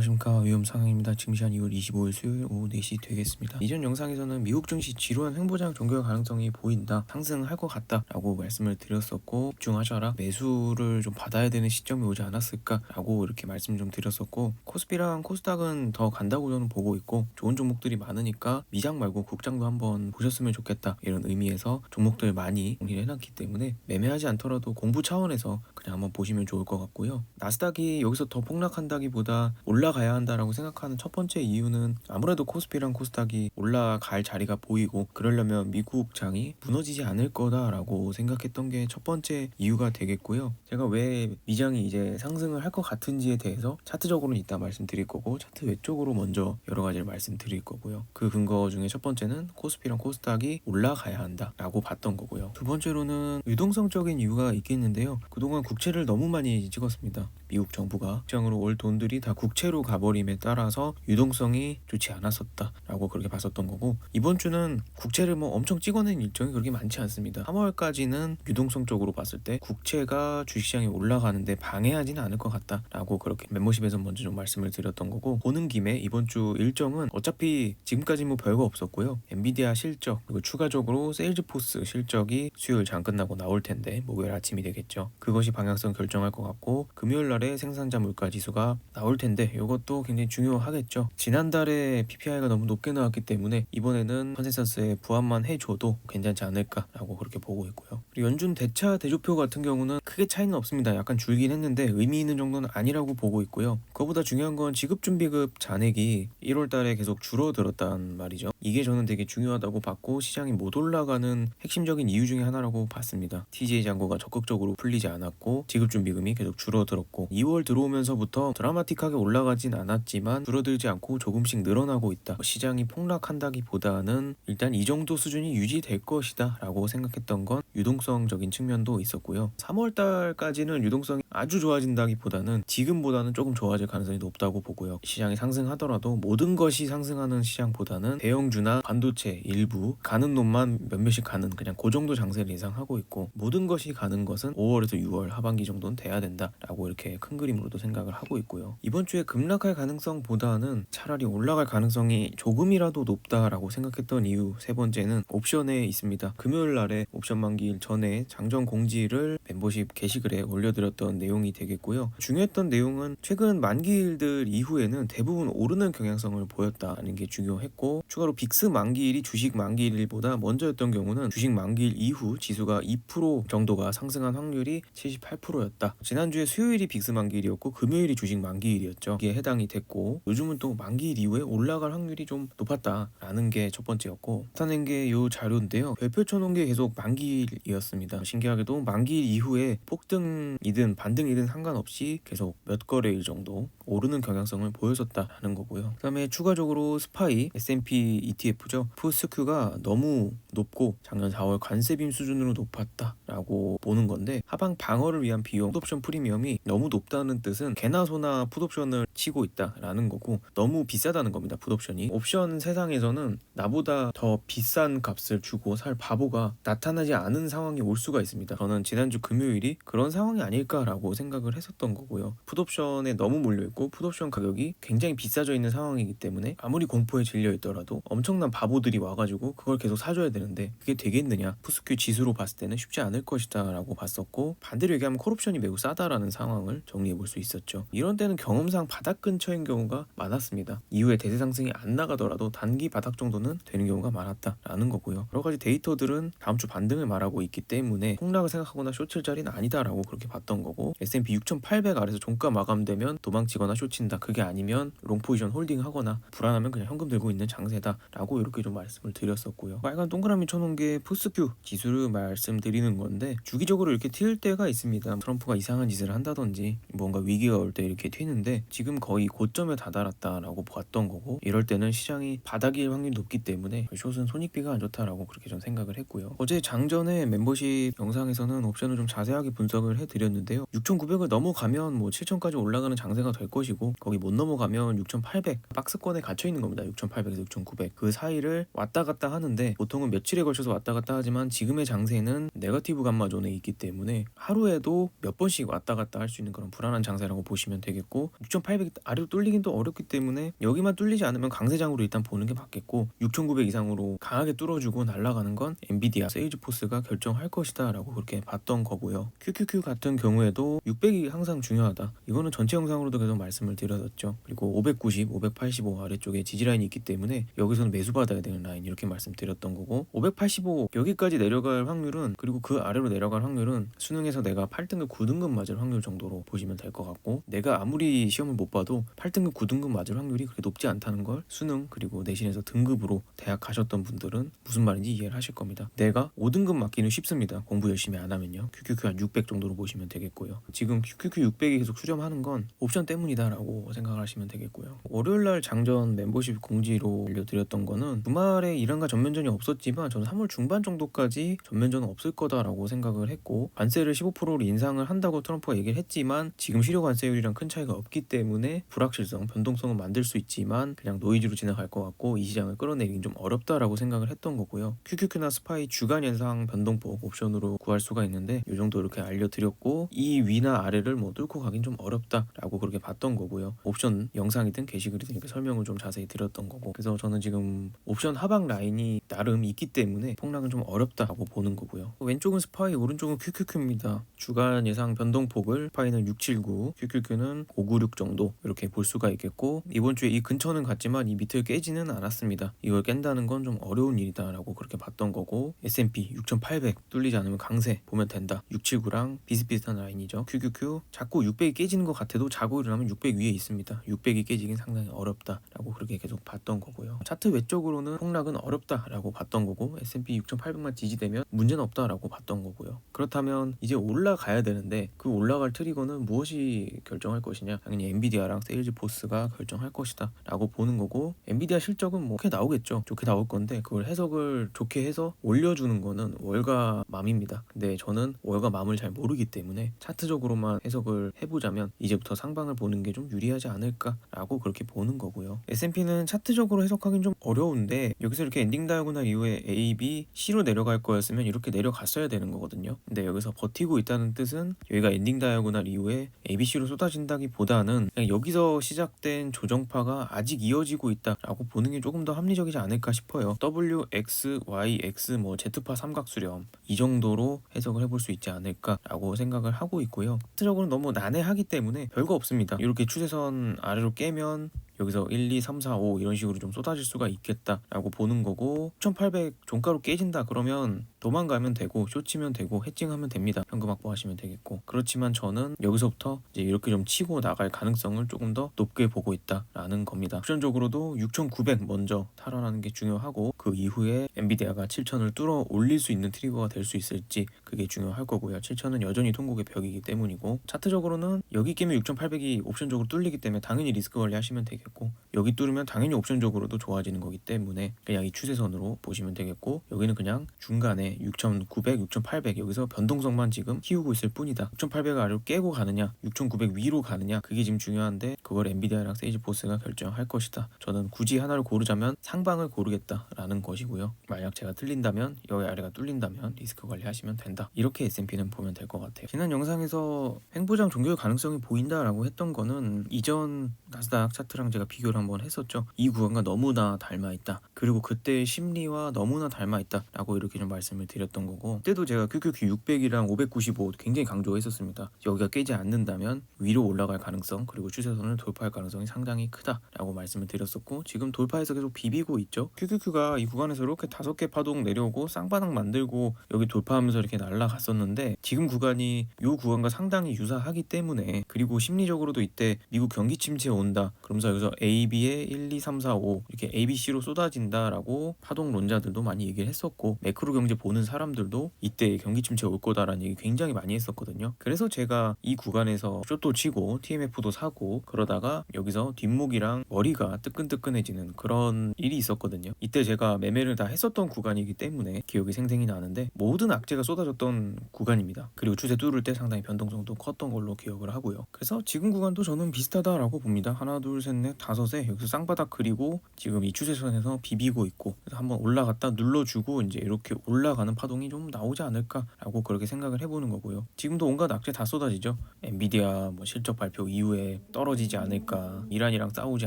안녕하십니까, 위험상황입니다. 지금 시간 2월 25일 수요일 오후 4시 되겠습니다. 이전 영상에서는 미국 증시 지루한 횡보장 종결 가능성이 보인다, 상승할 것 같다 라고 말씀을 드렸었고, 집중하셔라, 매수를 좀 받아야 되는 시점이 오지 않았을까 라고 이렇게 말씀 좀 드렸었고, 코스피랑 코스닥은 더 간다고 저는 보고 있고, 좋은 종목들이 많으니까 미장 말고 국장도 한번 보셨으면 좋겠다, 이런 의미에서 종목들 많이 정리를 해놨기 때문에 매매하지 않더라도 공부 차원에서 그냥 한번 보시면 좋을 것 같고요. 나스닥이 여기서 더 폭락한다기보다 올라가야 한다라고 생각하는 첫 번째 이유는 아무래도 코스피랑 코스닥이 올라갈 자리가 보이고, 그러려면 미국 장이 무너지지 않을 거다라고 생각했던 게 첫 번째 이유가 되겠고요. 제가 왜 미장이 이제 상승을 할 것 같은지에 대해서 차트적으로는 이따 말씀드릴 거고, 차트 외적으로 먼저 여러 가지를 말씀드릴 거고요. 그 근거 중에 첫 번째는 코스피랑 코스닥이 올라가야 한다라고 봤던 거고요. 두 번째로는 유동성적인 이유가 있겠는데요. 그동안 국채를 너무 많이 찍었습니다. 미국 정부가 시장으로 올 돈들이 다 국채로 가버림에 따라서 유동성이 좋지 않았었다라고 그렇게 봤었던 거고, 이번 주는 국채를 뭐 엄청 찍어낸 일정이 그렇게 많지 않습니다. 3월까지는 유동성적으로 봤을 때 국채가 주식시장에 올라가는데 방해하지는 않을 것 같다라고 그렇게 멤버십에서 먼저 좀 말씀을 드렸던 거고, 보는 김에 이번 주 일정은 어차피 지금까지 뭐 별거 없었고요. 엔비디아 실적, 그리고 추가적으로 세일즈포스 실적이 수요일 장 끝나고 나올 텐데 목요일 아침이 되겠죠. 그것이 방향성 결정할 것 같고, 금요일 날에 생산자 물가 지수가 나올 텐데 이것도 굉장히 중요하겠죠. 지난달에 PPI가 너무 높게 나왔기 때문에 이번에는 컨센서스에 부합만 해줘도 괜찮지 않을까라고 그렇게 보고 있고요. 그리고 연준 대차 대조표 같은 경우는 크게 차이는 없습니다. 약간 줄긴 했는데 의미 있는 정도는 아니라고 보고 있고요. 그거보다 중요한 건 지급준비급 잔액이 1월 달에 계속 줄어들었단 말이죠. 이게 저는 되게 중요하다고 봤고, 시장이 못 올라가는 핵심적인 이유 중에 하나라고 봤습니다. TJ 잔고가 적극적으로 풀리지 않았고, 지급준비금이 계속 줄어들었고, 2월 들어오면서부터 드라마틱하게 올라가진 않았지만 줄어들지 않고 조금씩 늘어나고 있다. 시장이 폭락한다기보다는 일단 이 정도 수준이 유지될 것이다 라고 생각했던 건 유동성적인 측면도 있었고요. 3월 달까지는 유동성이 아주 좋아진다기보다는 지금보다는 조금 좋아질 가능성이 높다고 보고요. 시장이 상승하더라도 모든 것이 상승하는 시장보다는 대형주나 반도체 일부 가는 놈만 몇몇씩 가는, 그냥 그 정도 장세를 예상하고 있고, 모든 것이 가는 것은 5월에서 6월 하반기 정도는 돼야 된다라고 이렇게 큰 그림으로도 생각을 하고 있고요. 이번 주에 급락할 가능성보다는 차라리 올라갈 가능성이 조금이라도 높다라고 생각했던 이유 세 번째는 옵션에 있습니다. 금요일 날에 옵션 만기일 전에 장전 공지를 멤버십 게시글에 올려드렸던 내용이 되겠고요. 중요했던 내용은 최근 만기일들 이후에는 대부분 오르는 경향성을 보였다는 게 중요했고, 추가로 빅스 만기일이 주식 만기일보다 먼저였던 경우는 주식 만기일 이후 지수가 2% 정도가 상승한 확률이 78%였다. 지난주에 수요일이 빅스 만기일이었고 금요일이 주식 만기일이었죠. 이게 해당이 됐고, 요즘은 또 만기일 이후에 올라갈 확률이 좀 높았다라는 게 첫 번째였고, 나타낸 게 요 자료인데요. 별표 쳐놓은 게 계속 만기일이었습니다. 신기하게도 만기일 이후에 폭등이든 반등이든 상관없이 계속 몇 거래일 정도 오르는 경향성을 보여줬다라는 거고요. 그 다음에 추가적으로 스파이 S&P ETF죠. 푸스큐가 너무 높고 작년 4월 관세빔 수준으로 높았다라고 보는 건데, 하방 방어를 위한 비용 풋옵션 프리미엄이 너무 높다는 뜻은 개나 소나 풋옵션을 치고 있다라는 거고, 너무 비싸다는 겁니다. 풋옵션이. 옵션 세상에서는 나보다 더 비싼 값을 주고 살 바보가 나타나지 않은 상황이 올 수가 있습니다. 저는 지난주 금요일이 그런 상황이 아닐까라고 생각을 했었던 거고요. 풋옵션에 너무 몰려있고 풋옵션 가격이 굉장히 비싸져 있는 상황이기 때문에 아무리 공포에 질려 있더라도 엄청난 바보들이 와가지고 그걸 계속 사줘야 되는데 그게 되겠느냐, 푸스큐 지수로 봤을 때는 쉽지 않을 것이다 라고 봤었고, 반대로 얘기하면 콜옵션이 매우 싸다라는 상황을 정리해 볼 수 있었죠. 이런 때는 경험상 바닥 근처인 경우가 많았습니다. 이후에 대세 상승이 안 나가더라도 단기 바닥 정도는 되는 경우가 많았다라는 거고요. 여러 가지 데이터들은 다음 주 반등을 말하고 있기 때문에 폭락을 생각하거나 쇼칠 자리는 아니다라고 그렇게 봤던 거고, S&P 6,800 아래서 종가 마감되면 도망치거나 쇼친다, 그게 아니면 롱 포지션 홀딩하거나 불안하면 그냥 현금 들고 있는 장세다라고 이렇게 좀 말씀을 드렸었고요. 빨간 동그라미 쳐놓은 게 푸스큐 지수를 말씀드리는 건데, 주기적으로 이렇게 튈 때가 있습니다. 트럼프가 이상한 짓을 한다든지 뭔가 위기가 올 때 이렇게 튀는데, 지금 거의 고점에 다다랐다라고 봤던 거고, 이럴 때는 시장이 바닥일 확률이 높기 때문에 숏은 손익비가 안 좋다라고 그렇게 좀 생각을 했고요. 어제 장전에 멤버십 영상에서는 옵션을 좀 자세하게 분석을 해드렸는데요. 6,900을 넘어가면 뭐 7,000까지 올라가는 장세가 될 것이고, 거기 못 넘어가면 6,800 박스권에 갇혀 있는 겁니다. 6,800에서 6,900 그 사이를 왔다 갔다 하는데, 보통은 며칠에 걸쳐서 왔다 갔다 하지만 지금의 장세는 네거티브 감마존에 있기 때문에 하루에도 몇 번씩 왔다 갔다 할 수 있는 그런 불안한 장세라고 보시면 되겠고, 6,800 아래로 뚫리긴 또 어렵기 때문에 여기만 뚫리지 않으면 강세장으로 일단 보는 게 맞겠고, 6,900 이상으로 강하게 뚫어주고 날아가는 건 엔비디아 세일즈포스가 결정할 것이다 라고 그렇게 봤던 거고요. QQQ 같은 경우에도 600이 항상 중요하다, 이거는 전체 영상으로도 계속 말씀을 드렸었죠. 그리고 590, 585 아래쪽에 지지라인이 있기 때문에 여기서는 매수 받아야 되는 라인, 이렇게 말씀드렸던 거고, 585 여기까지 내려갈 확률은, 그리고 그 아래로 내려갈 확률은 수능에서 내가 8등급 9등급 맞을 확률 정도로 보시면 될 것 같고, 내가 아무리 시험을 못 봐도 8등급 9등급 맞을 확률이 그렇게 높지 않다는 걸 수능 그리고 내신에서 등급으로 대학 가셨던 분들은 무슨 말인지 이해를 하실 겁니다. 내가 5등급 맞기는 쉽습니다, 공부 열심히 안 하면요. QQQ 한 600 정도로 보시면 되겠고요. 지금 QQQ 600이 계속 수렴하는 건 옵션 때문이다 라고 생각을 하시면 되겠고요. 월요일날 장전 멤버십 공지로 알려드렸던 거는 주말에 이란과 전면전이 없었지만 저는 3월 중반 정도까지 전면전은 없을 거다라고 생각을 했고, 관세를 15%로 인상을 한다고 트럼프가 얘기를 했지만 지금 실효 관세율이랑 큰 차이가 없기 때문에 불확실성, 변동성은 만들 수 있지만 그냥 노이즈로 지나갈 것 같고 이 시장을 끌어내기는 좀 어렵다라고 생각을 했던 거고요. QQQ나 스파이 주간 연상 변동폭 옵션으로 구할 수가 있는데 이 정도 이렇게 알려드렸고, 이 위나 아래를 뭐 뚫고 가긴 좀 어렵다라고 그렇게 봤던 거고요. 옵션 영상이든 게시글이든 이렇게 설명을 좀 자세히 드렸던 거고, 그래서 저는 지금 옵션 하방 라인이 나름 있기 때문에 폭락은 좀 어렵다라고 보는 거고요. 왼쪽은 스파이, 오른쪽은 QQQ입니다. 주간 예상 변동폭을 스파이는 679, QQQ는 596 정도 이렇게 볼 수가 있겠고, 이번 주에 이 근처는 갔지만 이 밑을 깨지는 않았습니다. 이걸 깬다는 건 좀 어려운 일이다라고 그렇게 봤던 거고, S&P 6,800 뚫리지 않으면 강세 보면 된다. 679랑 비슷비슷한 라인이죠. QQQ 자꾸 600이 깨지는 것 같아도 자고 일어나면 600 위에 있습니다. 600이 깨지긴 상당히 어렵다라고 그렇게 계속 봤던 거고요. 차트 외적으로는 폭락은 어렵다라고 봤던 거고, S&P 6,800만 지지되면 문제는 없다라고 봤던 거고요. 그렇다면 이제 올라가야 되는데 그 올라갈 트리거는 무엇이 결정할 것이냐? 당연히 엔비디아랑 세일즈포스가 결정할 것이다 라고 보는 거고, 엔비디아 실적은 뭐 좋게 나오겠죠. 좋게 나올 건데 그걸 해석을 좋게 해서 올려주는 거는 월가맘입니다. 근데 저는 월가맘을 잘 모르기 때문에 차트적으로만 해석을 해보자면 이제부터 상방을 보는 게 좀 유리하지 않을까라고 그렇게 보는 거고요. S&P는 차트적으로 해석하긴 좀 어려운데 여기서 이렇게 엔딩 다이아고날 이후에 A, B, C로 내려갈 거였으면 이렇게 내려갔어야 되는 거거든요. 근데 여기서 버티고 있다는 뜻은 여기가 엔딩 다이아고날 이후에 A, B, C로 쏟아진다기보다는 그냥 여기서 시작된 조정파가 아직 이어지고 있다라고 보는 게 조금 더 합리적이지 않을까 싶어요. W, X, Y, X 뭐 Z파 삼각수렴 이 정도로 해석을 해볼 수 있지 않을까라고 생각을 하고 있고요. 차트적으로 너무 난해하기 때문에 별거 없습니다. 이렇게 추세선 아래로 깨면 여기서 1, 2, 3, 4, 5 이런 식으로 좀 쏟아질 수가 있겠다라고 보는 거고, 6,800 종가로 깨진다 그러면 도망가면 되고 숏치면 되고 해칭하면 됩니다. 현금 확보하시면 되겠고, 그렇지만 저는 여기서부터 이제 이렇게 좀 치고 나갈 가능성을 조금 더 높게 보고 있다라는 겁니다. 옵션적으로도 6,900 먼저 탈환하는 게 중요하고, 그 이후에 엔비디아가 7,000을 뚫어 올릴 수 있는 트리거가 될 수 있을지 그게 중요할 거고요. 7,000은 여전히 통곡의 벽이기 때문이고, 차트적으로는 여기 깨면 6,800이 옵션적으로 뚫리기 때문에 당연히 리스크 관리하시면 되겠고, 여기 뚫으면 당연히 옵션적으로도 좋아지는 거기 때문에 그냥 이 추세선으로 보시면 되겠고, 여기는 그냥 중간에 6,900, 6,800 여기서 변동성만 지금 키우고 있을 뿐이다. 6,800 아래로 깨고 가느냐 6,900 위로 가느냐 그게 지금 중요한데, 그걸 엔비디아랑 세일즈포스가 결정할 것이다. 저는 굳이 하나를 고르자면 상방을 고르겠다라는 것이고요. 만약 제가 틀린다면, 여기 아래가 뚫린다면 리스크 관리하시면 된다. 이렇게 S&P는 보면 될 것 같아요. 지난 영상에서 횡보장 종결 가능성이 보인다라고 했던 거는 이전 나스닥 차트랑 제가 비교를 한번 했었죠. 이 구간과 너무나 닮아있다. 그리고 그때의 심리와 너무나 닮아있다 라고 이렇게 좀 말씀을 드렸던 거고, 그때도 제가 QQQ 600이랑 595 굉장히 강조했었습니다. 여기가 깨지 않는다면 위로 올라갈 가능성, 그리고 추세선을 돌파할 가능성이 상당히 크다 라고 말씀을 드렸었고, 지금 돌파해서 계속 비비고 있죠. QQQ가 이 구간에서 이렇게 5개 파동 내려오고 쌍바닥 만들고 여기 돌파하면서 이렇게 날아갔었는데, 지금 구간이 이 구간과 상당히 유사하기 때문에, 그리고 심리적으로도 이때 미국 경기 침체 온다 그러면서 여기서 A, B에 1, 2, 3, 4, 5 이렇게 A, B, C로 쏟아진다 된다라고 파동론자들도 많이 얘기를 했었고, 매크로 경제 보는 사람들도 이때 경기 침체 올 거다라는 얘기 굉장히 많이 했었거든요. 그래서 제가 이 구간에서 숏도 치고 TMF도 사고 그러다가 여기서 뒷목이랑 머리가 뜨끈뜨끈해지는 그런 일이 있었거든요. 이때 제가 매매를 다 했었던 구간이기 때문에 기억이 생생히 나는데, 모든 악재가 쏟아졌던 구간입니다. 그리고 추세 뚫을 때 상당히 변동성도 컸던 걸로 기억을 하고요. 그래서 지금 구간도 저는 비슷하다라고 봅니다. 하나 둘 셋 넷 다섯에 여기서 쌍바닥 그리고 지금 이 추세선에서 비비고 있고, 그래서 한번 올라갔다 눌러주고 이제 이렇게 올라가는 파동이 좀 나오지 않을까라고 그렇게 생각을 해보는 거고요. 지금도 온갖 악재 다 쏟아지죠. 엔비디아 뭐 실적 발표 이후에 떨어지지 않을까, 이란이랑 싸우지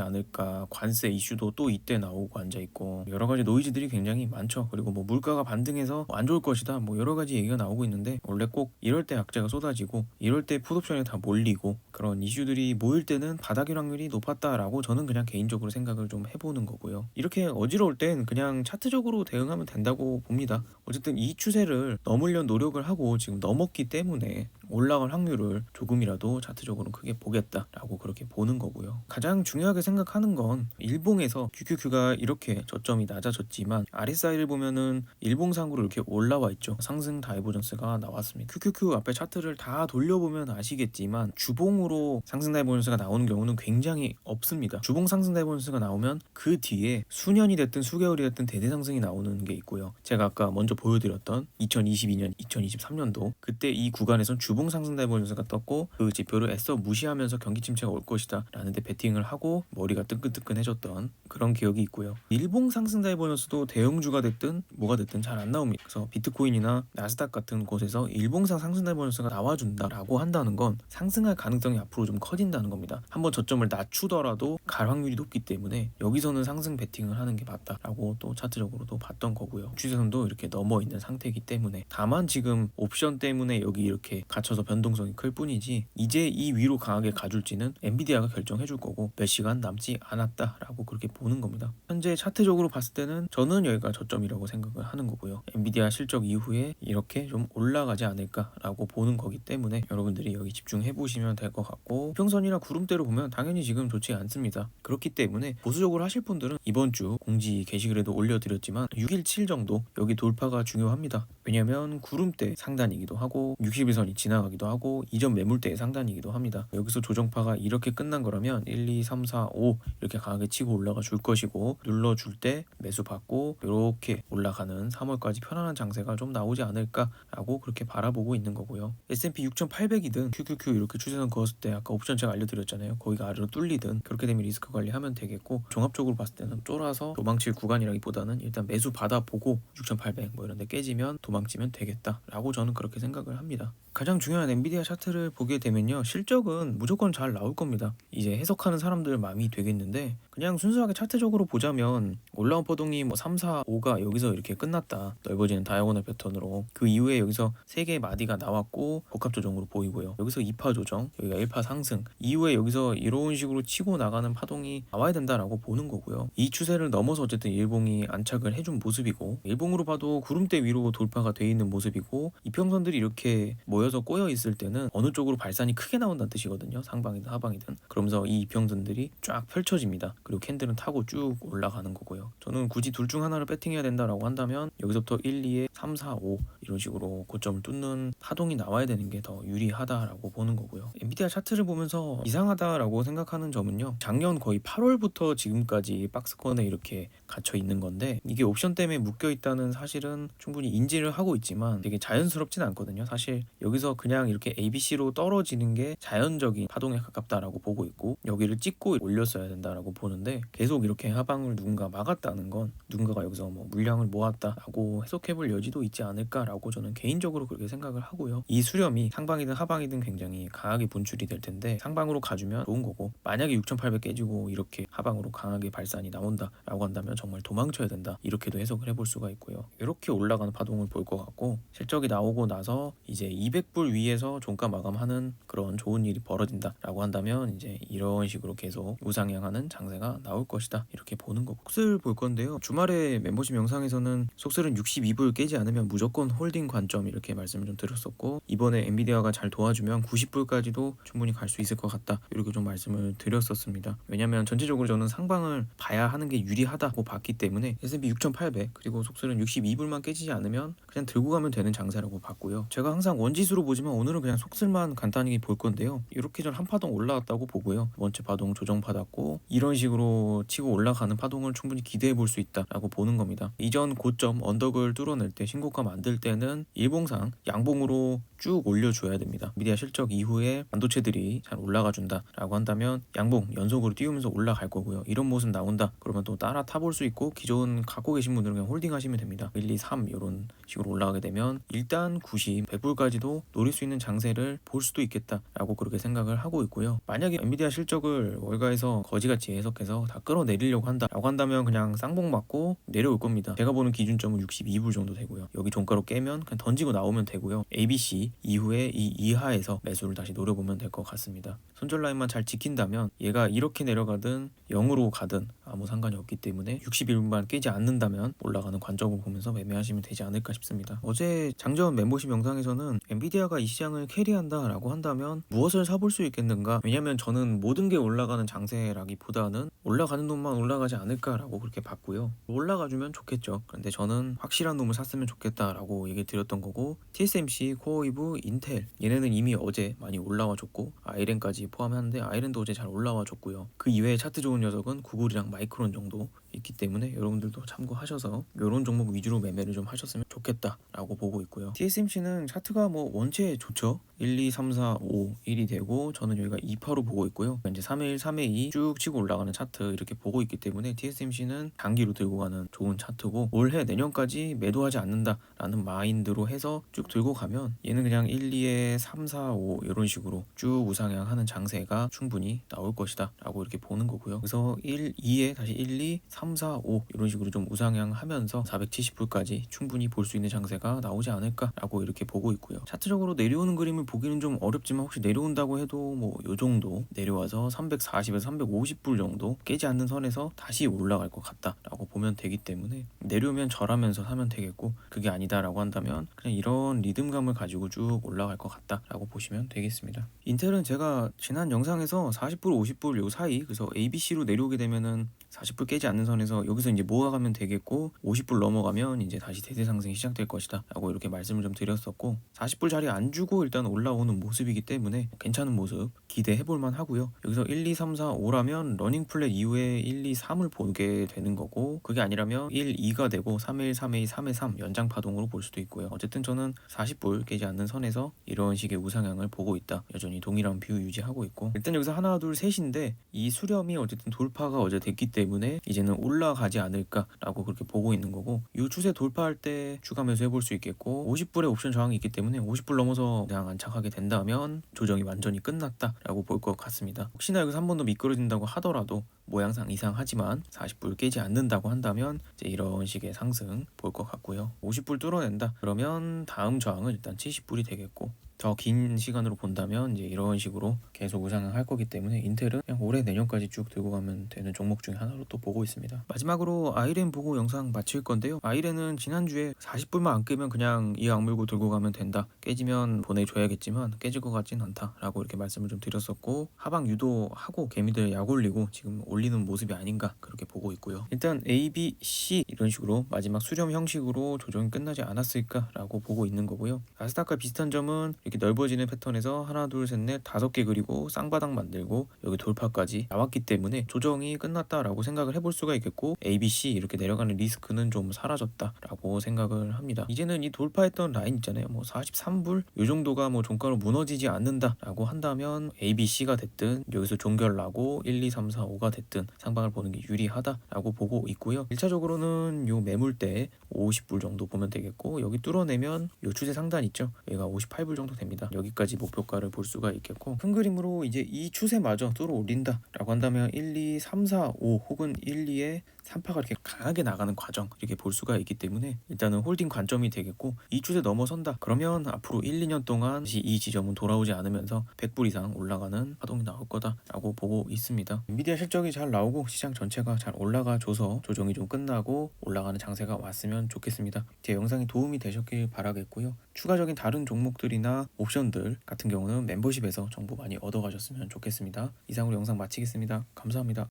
않을까, 관세 이슈도 또 이때 나오고 앉아있고, 여러 가지 노이즈들이 굉장히 많죠. 그리고 뭐 물가가 반등해서 안 좋을 것이다, 뭐 여러 가지 얘기가 나오고 있는데, 원래 꼭 이럴 때 악재가 쏟아지고 이럴 때 풋옵션에 다 몰리고 그런 이슈들이 모일 때는 바닥일 확률이 높았다라고 저는 그냥 개인적으로 생각을 좀 해보는 거고요. 이렇게 어지러울 땐 그냥 차트적으로 대응하면 된다고 봅니다. 어쨌든 이 추세를 넘으려 노력을 하고 지금 넘었기 때문에 올라갈 확률을 조금이라도 차트적으로 크게 보겠다라고 그렇게 보는 거고요. 가장 중요하게 생각하는 건 일봉에서 QQQ가 이렇게 저점이 낮아졌지만 RSI를 보면은 일봉상으로 이렇게 올라와 있죠. 상승 다이버전스가 나왔습니다. QQQ 앞에 차트를 다 돌려보면 아시겠지만 주봉으로 상승 다이버전스가 나오는 경우는 굉장히 없습니다. 주봉 상승 다이버전스가 나오면 그 뒤에 수년이 됐든 수개월이 됐든 대대상승이 나오는 게 있고요. 제가 아까 먼저 보여드렸던 2022년, 2023년도 그때 이 구간에선 주봉 상승 다이버전스가 떴고, 그 지표를 애써 무시하면서 경기 침체가 올 것이다 라는 데 베팅을 하고 머리가 뜨끈뜨끈해졌던 그런 기억이 있고요. 일봉 상승 다이버전스도 대형주가 됐든 뭐가 됐든 잘 안 나옵니다. 그래서 비트코인이나 나스닥 같은 곳에서 일봉상 상승 다이버전스가 나와준다라고 한다는 건 상승할 가능성이 앞으로 좀 커진다는 겁니다. 한번 저점을 낮추더라도 갈 확률이 높기 때문에 여기서는 상승 베팅을 하는 게 맞다라고 또 차트적으로도 봤던 거고요. 추세선도 이렇게 넘어 있는 상태이기 때문에, 다만 지금 옵션 때문에 여기 이렇게 갇혀서 변동성이 클 뿐이지, 이제 이 위로 강하게 가줄지는 엔비디아가 결정해 줄 거고 몇 시간 남지 않았다라고 그렇게 보는 겁니다. 현재 차트적으로 봤을 때는 저는 여기가 저점이라고 생각을 하는 거고요. 엔비디아 실적 이후에 이렇게 좀 올라가지 않을까라고 보는 거기 때문에 여러분들이 여기 집중해 보시면 될 것 같고, 평선이나 구름대로 보면 당연히 지금 좋지 않습니다. 그렇기 때문에 보수적으로 하실 분들은 이번 주 공지 게시글에도 올려드렸지만 617 정도 여기 돌파가 중요합니다. 왜냐면 구름대 상단이기도 하고 60일선이 지나가기도 하고 이전 매물대의 상단이기도 합니다. 여기서 조정파가 이렇게 끝난 거라면 1, 2, 3, 4, 5 이렇게 강하게 치고 올라가 줄 것이고, 눌러줄 때 매수 받고 이렇게 올라가는 3월까지 편안한 장세가 좀 나오지 않을까라고 그렇게 바라보고 있는 거고요. S&P 6800이든 QQQ 이렇게 추세선 그었을 때 아까 옵션 제가 알려드렸잖아요. 거기가 아래로 뚫리든 그렇게 되면 리스크 관리하면 되겠고, 종합적으로 봤을 때는 쫄아서 도망칠 구간이라기보다는 일단 매수 받아보고 6800 뭐 이런 데 깨지면 도망치면 되겠다라고 저는 그렇게 생각을 합니다. 가장 중요한 엔비디아 차트를 보게 되면요, 실적은 무조건 잘 나올 겁니다. 이제 해석하는 사람들 마음이 되겠는데, 그냥 순수하게 차트적으로 보자면 올라온波동이 뭐 3, 4, 5가 여기서 이렇게 끝났다. 넓어지는 다이아고널 패턴으로. 그 이후에 여기서 3개의 마디가 나왔고 복합 조정으로 보이고요. 여기서 2파 조정, 여기가 1파 상승. 이후에 여기서 이런 식으로 치고 나가는 파동이 나와야 된다라고 보는 거고요. 이 추세를 넘어서 어쨌든 일봉이 안착을 해준 모습이고, 일봉으로 봐도 구름대 위로 돌파가 돼 있는 모습이고, 이평선들이 이렇게 모여서 꼬여 있을 때는 어느 쪽으로 발산이 크게 나온다는 뜻이거든요. 상방이든 하방이든. 그러면서 이 이평선들이 쫙 펼쳐집니다. 그리고 캔들은 타고 쭉 올라가는 거고요. 저는 굳이 둘 중 하나를 배팅해야 된다라고 한다면 여기서부터 1, 2에 3, 4, 5 이런 식으로 고점을 뚫는 파동이 나와야 되는 게 더 유리하다라고 보는 거고요. 엔비디아 차트를 보면서 이상하다라고 생각하는 점은요, 작년 거의 8월부터 지금까지 박스권에 이렇게 갇혀 있는 건데, 이게 옵션 때문에 묶여 있다는 사실은 충분히 인지를 하고 있지만 되게 자연스럽진 않거든요. 사실 여기서 그냥 이렇게 ABC로 떨어지는 게 자연적인 파동에 가깝다라고 보고 있고, 여기를 찍고 올렸어야 된다라고 보는데, 계속 이렇게 하방을 누군가 막았다는 건 누군가가 여기서 뭐 물량을 모았다라고 해석해볼 여지도 있지 않을까라고 저는 개인적으로 그렇게 생각을 하고요. 이 수렴이 상방이든 하방이든 굉장히 강하게 분출이 될 텐데, 상방으로 가주면 좋은 거고, 만약에 6800 깨지고 이렇게 하방으로 강하게 발산이 나온다라고 한다면 정말 도망쳐야 된다, 이렇게도 해석을 해볼 수가 있고요. 이렇게 올라가는 파동을 볼 것 같고, 실적이 나오고 나서 이제 200불 위에서 종가 마감하는 그런 좋은 일이 벌어진다라고 한다면 이제 이런 식으로 계속 우상향하는 장세가 나올 것이다, 이렇게 보는 거고. 속슬 볼 건데요. 주말에 멤버십 영상에서는 속슬은 62불 깨지 않으면 무조건 홀딩 관점 이렇게 말씀을 좀 드렸었고, 이번에 엔비디아가 잘 도와주면 90불까지도 충분히 갈 수 있을 것 같다, 이렇게 좀 말씀을 드렸었습니다. 왜냐면 전체적으로 저는 상방을 봐야 하는 게 유리하다고 봤기 때문에 S&P 6800 그리고 속슬은 62불만 깨지지 않으면 그냥 들고 가면 되는 장세라고 봤고요. 제가 항상 원지수로 보지만 오늘은 그냥 속슬만 간단히 볼 건데요. 이렇게 전 한 파동 올라왔다고 보고요. 두 번째 파동 조정 받았고 이런 식으로 치고 올라가는 파동을 충분히 기대해 볼 수 있다라고 보는 겁니다. 이전 고점 언덕을 뚫어낼 때, 신고가 만들 때는 일봉상 양봉으로 쭉 올려줘야 됩니다. 미디어 실적 이후에 반도체들이 잘 올라가 준다라고 한다면 양봉 연속으로 띄우면서 올라갈 거고요. 이런 모습 나온다 그러면 또 따라 타볼 수 있고, 기존 갖고 계신 분들은 그냥 홀딩 하시면 됩니다. 1, 2, 3 이런 식으로 올라가게 되면 일단 90, 100불까지도 노릴 수 있는 장세를 볼 수도 있겠다라고 그렇게 생각을 하고 있고요. 만약에 엔비디아 실적을 월가에서 거지같이 해석해서 다 끌어내리려고 한다라고 한다면 그냥 쌍봉 맞고 내려올 겁니다. 제가 보는 기준점은 62불 정도 되고요. 여기 종가로 깨면 그냥 던지고 나오면 되고요. ABC 이후에 이 이하에서 매수를 다시 노려보면 될 것 같습니다. 손절 라인만 잘 지킨다면 얘가 이렇게 내려가든 0으로 가든 아무 상관이 없기 때문에 61분만 깨지 않는다면 올라가는 관점을 보면서 매매하시면 되지 않을까 싶습니다. 어제 장전 멤버십 영상에서는 엔비디아가 이 시장을 캐리한다라고 한다면 무엇을 사볼 수 있겠는가, 왜냐면 저는 모든 게 올라가는 장세라기보다는 올라가는 놈만 올라가지 않을까라고 그렇게 봤고요. 올라가주면 좋겠죠. 그런데 저는 확실한 놈을 샀으면 좋겠다라고 얘기 드렸던 거고, TSMC, 코어이브, 인텔 얘네는 이미 어제 많이 올라와 줬고 아이렌까지 포함하는데 아이렌도 어제 잘 올라와 줬고요. 그 이외에 차트 좋은 녀석은 구글이랑 마이크론 정도 있기 때문에 여러분들도 참고하셔서 이런 종목 위주로 매매를 좀 하셨으면 좋겠다라고 보고 있고요. TSMC는 차트가 뭐 원체 좋죠. 1, 2, 3, 4, 5, 1이 되고 저는 여기가 2파로 보고 있고요. 이제 3회 1, 3회 2 쭉 치고 올라가는 차트 이렇게 보고 있기 때문에 TSMC는 단기로 들고 가는 좋은 차트고, 올해 내년까지 매도하지 않는다라는 마인드로 해서 쭉 들고 가면 얘는 그냥 1, 2에 3, 4, 5 이런 식으로 쭉 우상향하는 장세가 충분히 나올 것이다 라고 이렇게 보는 거고요. 그래서 1, 2에 다시 1, 2, 3, 4, 5 이런 식으로 좀 우상향하면서 470불까지 충분히 볼 수 있는 장세가 나오지 않을까라고 이렇게 보고 있고요. 차트적으로 내려오는 그림을 보기는 좀 어렵지만 혹시 내려온다고 해도 뭐 요 정도 내려와서 340에서 350불 정도 깨지 않는 선에서 다시 올라갈 것 같다라고 보면 되기 때문에 내려오면 절하면서 사면 되겠고, 그게 아니다라고 한다면 그냥 이런 리듬감을 가지고 쭉 올라갈 것 같다라고 보시면 되겠습니다. 인텔은 제가 지난 영상에서 40불, 50불 요 사이, 그래서 ABC로 내려오게 되면은 40불 깨지 않는 선에서 여기서 이제 모아가면 되겠고, 50불 넘어가면 이제 다시 대세 상승이 시작될 것이다 라고 이렇게 말씀을 좀 드렸었고, 40불 자리 안 주고 일단 올라오는 모습이기 때문에 괜찮은 모습 기대해볼만 하고요. 여기서 1, 2, 3, 4, 5라면 러닝 플랫 이후에 1, 2, 3을 보게 되는 거고, 그게 아니라면 1, 2가 되고 3, 1, 3, 2, 3에 3 연장 파동으로 볼 수도 있고요. 어쨌든 저는 40불 깨지 않는 선에서 이런 식의 우상향을 보고 있다, 여전히 동일한 뷰 유지하고 있고, 일단 여기서 하나 둘 셋인데 이 수렴이 어쨌든 돌파가 어제 됐기 때문에 이제는 올라가지 않을까라고 그렇게 보고 있는 거고, 이 추세 돌파할 때 추가 매수 해볼 수 있겠고, 50불의 옵션 저항이 있기 때문에 50불 넘어서 그냥 안착하게 된다면 조정이 완전히 끝났다라고 볼 것 같습니다. 혹시나 여기서 한 번 더 미끄러진다고 하더라도 모양상 이상하지만 40불 깨지 않는다고 한다면 이제 이런 식의 상승 볼 것 같고요. 50불 뚫어낸다 그러면 다음 저항은 일단 70불이 되겠고, 더 긴 시간으로 본다면 이제 이런 식으로 계속 우상향할 거기 때문에 인텔은 그냥 올해 내년까지 쭉 들고 가면 되는 종목 중에 하나로 또 보고 있습니다. 마지막으로 아이렌 보고 영상 마칠 건데요. 아이렌은 지난주에 40불만 안 깨면 그냥 이 악물고 들고 가면 된다, 깨지면 보내줘야겠지만 깨질 것 같진 않다라고 이렇게 말씀을 좀 드렸었고, 하방 유도하고 개미들 약 올리고 지금 올리는 모습이 아닌가 그렇게 보고 있고요. 일단 A, B, C 이런 식으로 마지막 수렴 형식으로 조정이 끝나지 않았을까라고 보고 있는 거고요. 나스닥과 비슷한 점은 이렇게 넓어지는 패턴에서 하나 둘 셋 넷 5개 그리고 쌍바닥 만들고 여기 돌파까지 나왔기 때문에 조정이 끝났다라고 생각을 해볼 수가 있겠고, A, B, C 이렇게 내려가는 리스크는 좀 사라졌다라고 생각을 합니다. 이제는 이 돌파했던 라인 있잖아요. 뭐 43불 이 정도가 뭐 종가로 무너지지 않는다라고 한다면 A, B, C가 됐든 여기서 종결 나고 1, 2, 3, 4, 5가 됐든 상방을 보는 게 유리하다라고 보고 있고요. 1차적으로는 요 매물대 50불 정도 보면 되겠고, 여기 뚫어내면 요 추세 상단 있죠. 여기가 58불 정도 됩니다. 여기까지 목표가를 볼 수가 있겠고, 큰 그림으로 이제 이 추세마저 뚫어 올린다 라고 한다면 1, 2, 3, 4, 5 혹은 1, 2에 산파가 이렇게 강하게 나가는 과정 이렇게 볼 수가 있기 때문에 일단은 홀딩 관점이 되겠고, 이 추세 넘어선다 그러면 앞으로 1, 2년 동안 다시 이 지점은 돌아오지 않으면서 100불 이상 올라가는 파동이 나올 거다라고 보고 있습니다. 엔비디아 실적이 잘 나오고 시장 전체가 잘 올라가줘서 조정이 좀 끝나고 올라가는 장세가 왔으면 좋겠습니다. 제 영상이 도움이 되셨길 바라겠고요. 추가적인 다른 종목들이나 옵션들 같은 경우는 멤버십에서 정보 많이 얻어가셨으면 좋겠습니다. 이상으로 영상 마치겠습니다. 감사합니다.